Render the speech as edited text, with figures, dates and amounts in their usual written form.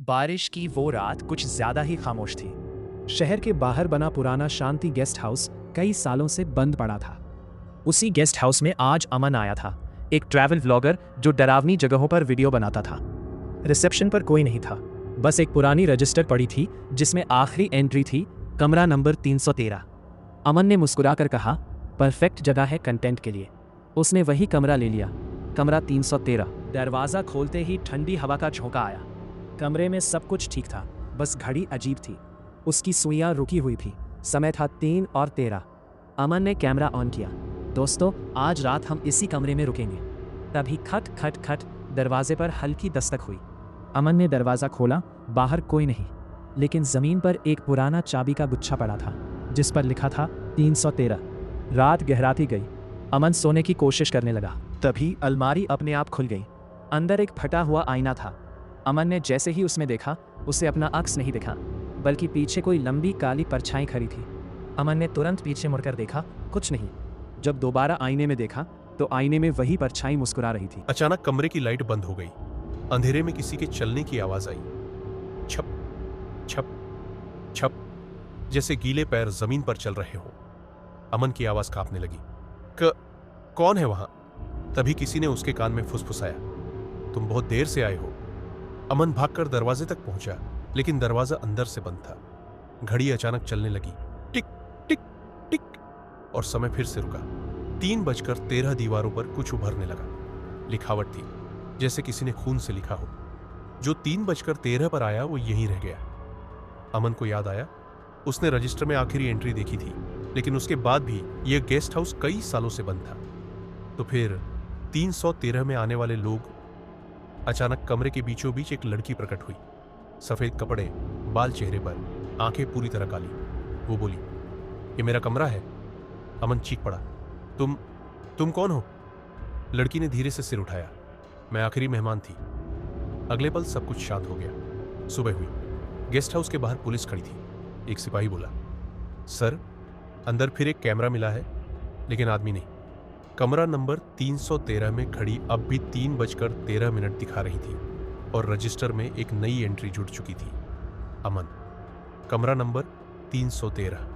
बारिश की वो रात कुछ ज्यादा ही खामोश थी। शहर के बाहर बना पुराना शांति गेस्ट हाउस कई सालों से बंद पड़ा था। उसी गेस्ट हाउस में आज अमन आया था, एक ट्रैवल व्लॉगर जो डरावनी जगहों पर वीडियो बनाता था। रिसेप्शन पर कोई नहीं था, बस एक पुरानी रजिस्टर पड़ी थी जिसमें आखिरी एंट्री थी, कमरा नंबर 313। अमन ने मुस्कुराकर कहा, परफेक्ट जगह है कंटेंट के लिए। उसने वही कमरा ले लिया, कमरा 313। दरवाज़ा खोलते ही ठंडी हवा का झोंका आया। कमरे में सब कुछ ठीक था, बस घड़ी अजीब थी। उसकी सुइयां रुकी हुई थी। समय था 3:13। अमन ने कैमरा ऑन किया। दोस्तों, आज रात हम इसी कमरे में रुकेंगे। तभी खट खट खट दरवाजे पर हल्की दस्तक हुई। अमन ने दरवाज़ा खोला, बाहर कोई नहीं, लेकिन ज़मीन पर एक पुराना चाबी का गुच्छा पड़ा था जिस पर लिखा था 313। रात गहराती गई। अमन सोने की कोशिश करने लगा। तभी अलमारी अपने आप खुल गई। अंदर एक फटा हुआ आईना था। अमन ने जैसे ही उसमें देखा, उसे अपना अक्स नहीं दिखा, बल्कि पीछे कोई लंबी काली परछाई खड़ी थी। अमन ने तुरंत पीछे मुड़कर देखा, कुछ नहीं। जब दोबारा आईने में देखा तो आईने में वही परछाई मुस्कुरा रही थी। अचानक कमरे की लाइट बंद हो गई। अंधेरे में किसी के चलने की आवाज आई। छप छप छप, जैसे गीले पैर जमीन पर चल रहे हो। अमन की आवाज कांपने लगी। कौन है वहां? तभी किसी ने उसके कान में फुसफुसाया, तुम बहुत देर से आए हो। अमन भागकर दरवाजे तक पहुंचा, लेकिन दरवाजा अंदर से बंद था। घड़ी अचानक चलने लगी, टिक टिक टिक, और समय फिर से रुका। 3:13 दीवारों पर कुछ उभरने लगा। लिखावट थी, जैसे किसी ने खून से लिखा हो। जो 3:13 पर आया वो यहीं रह गया। अमन को याद आया, उसने रजिस्टर में आखिरी एंट्री देखी थी, लेकिन उसके बाद भी यह गेस्ट हाउस कई सालों से बंद था। तो फिर 313 में आने वाले लोग। अचानक कमरे के बीचों बीच एक लड़की प्रकट हुई। सफेद कपड़े, बाल चेहरे पर, आंखें पूरी तरह काली। वो बोली, ये मेरा कमरा है। अमन चीख पड़ा, तुम कौन हो? लड़की ने धीरे से सिर उठाया, मैं आखिरी मेहमान थी। अगले पल सब कुछ शांत हो गया। सुबह हुई। गेस्ट हाउस के बाहर पुलिस खड़ी थी। एक सिपाही बोला, सर, अंदर फिर एक कैमरा मिला है, लेकिन आदमी नहीं। कमरा नंबर 313 में घड़ी अब भी 3:13 दिखा रही थी, और रजिस्टर में एक नई एंट्री जुड़ चुकी थी, अमन। कमरा नंबर 313।